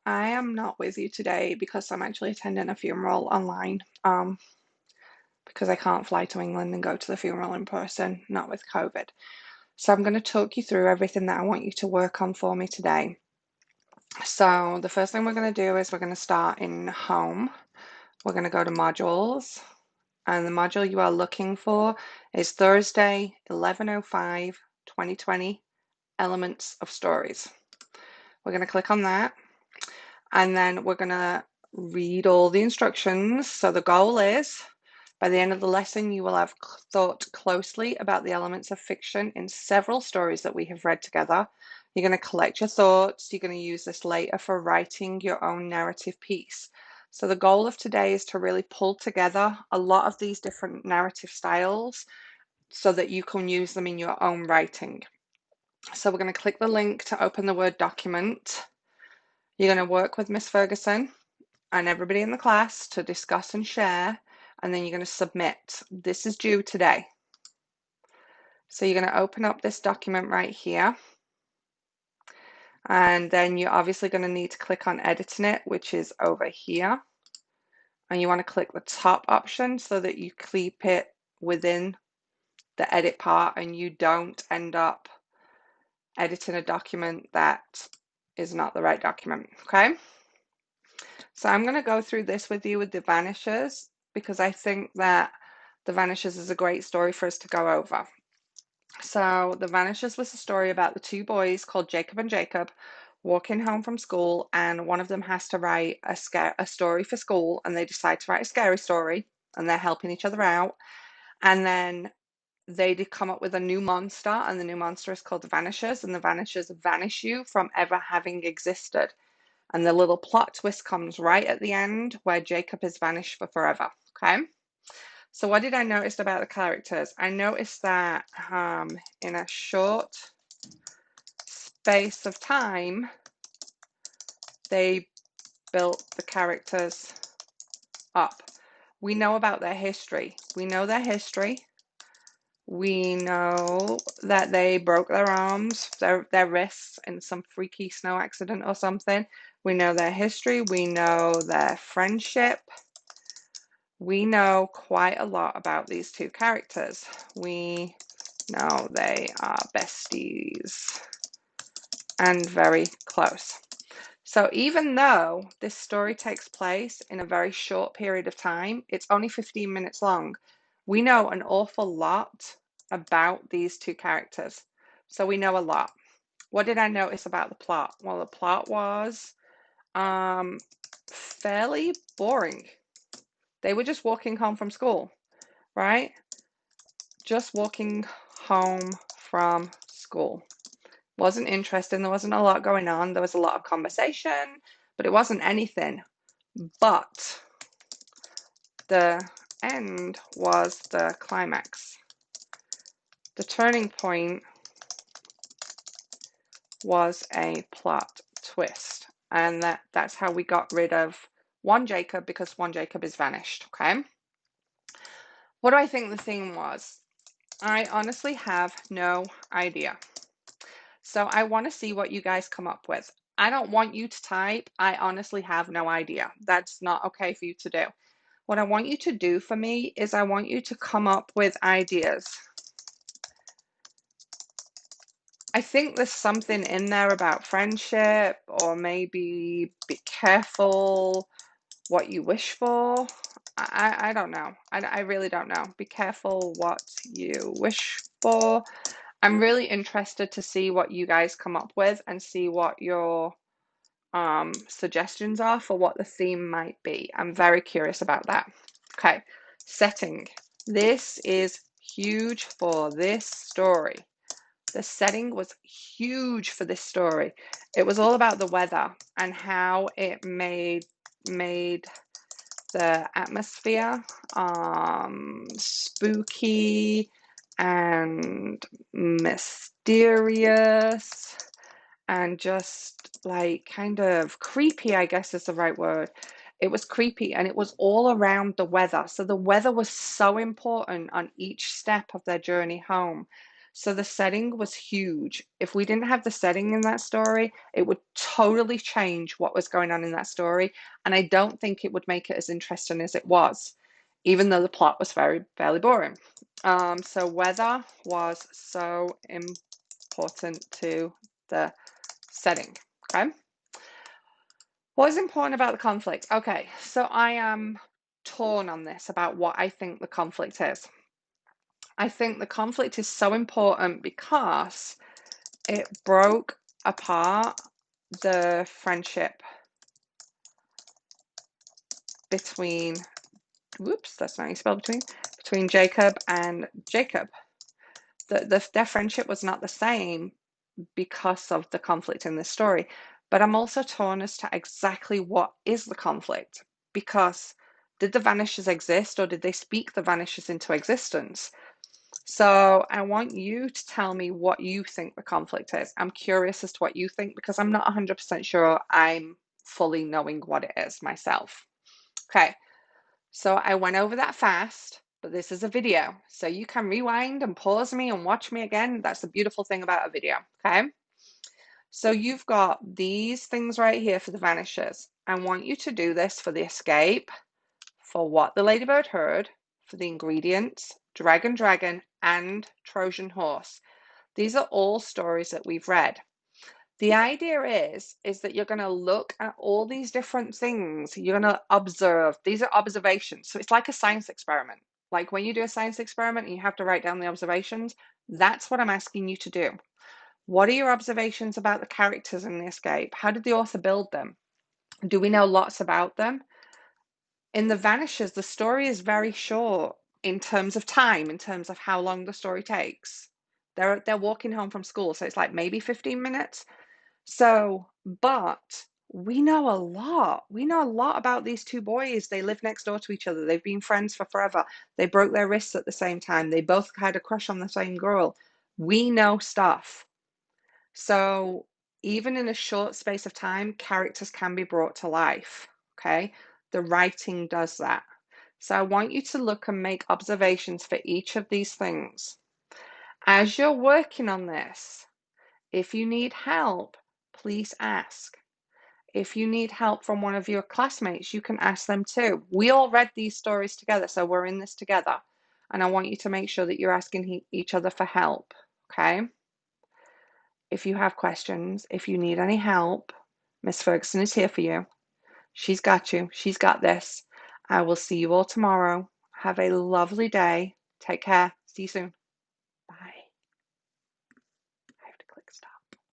I am not with you today because I'm actually attending a funeral online. Because I can't fly to England and go to the funeral in person, not with COVID. So I'm going to talk you through everything that I want you to work on for me today. So the first thing we're going to do is we're going to start in home. We're going to go to modules, and the module you are looking for is Thursday, 11:05, 2020, Elements of Stories. We're going to click on that, and then we're going to read all the instructions. So the goal is, by the end of the lesson, you will have thought closely about the elements of fiction in several stories that we have read together. You're going to collect your thoughts. You're going to use this later for writing your own narrative piece. So the goal of today is to really pull together a lot of these different narrative styles so that you can use them in your own writing. So we're going to click the link to open the Word document. You're going to work with Miss Ferguson and everybody in the class to discuss and share, and then you're going to submit. This is due today. So you're going to open up this document right here, and then you're obviously going to need to click on editing it, which is over here, and you want to click the top option so that you keep it within the edit part and you don't end up editing a document that is not the right document. Okay, so I'm going to go through this with you with the Vanishers because I think that the Vanishers is a great story for us to go over. So The Vanishers was a story about the two boys called Jacob and Jacob walking home from school, and one of them has to write a story for school, and they decide to write a scary story, and they're helping each other out. And then they did come up with a new monster, and the new monster is called the Vanishers, and the Vanishers vanish you from ever having existed. And the little plot twist comes right at the end where Jacob is vanished for forever. Okay. So what did I notice about the characters? I noticed that in a short space of time, they built the characters up. We know about their history. We know their history. We know that they broke their arms, their wrists in some freaky snow accident or something. We know their history. We know their friendship. We know quite a lot about these two characters. We know they are besties and very close. So even though this story takes place in a very short period of time, it's only 15 minutes long, we know an awful lot about these two characters. So we know a lot. What did I notice about the plot? Well, the plot was fairly boring. They were just walking home from school, right? Just walking home from school. Wasn't interesting. There wasn't a lot going on. There was a lot of conversation, but it wasn't anything. But the end was the climax. The turning point was a plot twist. And that's how we got rid of one Jacob, because one Jacob is vanished. Okay. What do I think the theme was? I honestly have no idea. So I want to see what you guys come up with. I don't want you to type, I honestly have no idea. That's not okay for you to do. What I want you to do for me is I want you to come up with ideas. I think there's something in there about friendship, or maybe be careful what you wish for. I don't know. I really don't know. Be careful what you wish for. I'm really interested to see what you guys come up with and see what your suggestions are for what the theme might be. I'm very curious about that. Okay, setting. This is huge for this story. The setting was huge for this story. It was all about the weather and how it made the atmosphere spooky and mysterious and just like kind of creepy, I guess is the right word. It was creepy, and it was all around the weather. So the weather was so important on each step of their journey home. So the setting was huge. If we didn't have the setting in that story, it would totally change what was going on in that story. And I don't think it would make it as interesting as it was, even though the plot was fairly boring. So weather was so important to the setting. Okay. What is important about the conflict? Okay, so I am torn on this about what I think the conflict is. I think the conflict is so important because it broke apart the friendship between, whoops, that's not how you spell between Jacob and Jacob. Their friendship was not the same because of the conflict in this story. But I'm also torn as to exactly what is the conflict, because did the Vanishers exist, or did they speak the Vanishers into existence? So I want you to tell me what you think the conflict is. I'm curious as to what you think, because I'm not 100% sure I'm fully knowing what it is myself. Okay, so I went over that fast, but this is a video, so you can rewind and pause me and watch me again. That's the beautiful thing about a video, okay? So you've got these things right here for the Vanishers. I want you to do this for the escape, for what the Ladybird heard, for the ingredients, Dragon, and Trojan horse. These are all stories that we've read. The idea is that you're going to look at all these different things. You're going to observe. These are observations. So it's like a science experiment. Like when you do a science experiment and you have to write down the observations, that's what I'm asking you to do. What are your observations about the characters in the escape? How did the author build them? Do we know lots about them? In The Vanishers, the story is very short in terms of time, in terms of how long the story takes. They're walking home from school, so it's like maybe 15 minutes. So, but we know a lot. We know a lot about these two boys. They live next door to each other. They've been friends for forever. They broke their wrists at the same time. They both had a crush on the same girl. We know stuff. So even in a short space of time, characters can be brought to life. Okay. The writing does that. So I want you to look and make observations for each of these things. As you're working on this, if you need help, please ask. If you need help from one of your classmates, you can ask them too. We all read these stories together, so we're in this together. And I want you to make sure that you're asking each other for help. Okay. If you have questions, if you need any help, Miss Ferguson is here for you. She's got you. She's got this. I will see you all tomorrow. Have a lovely day. Take care. See you soon.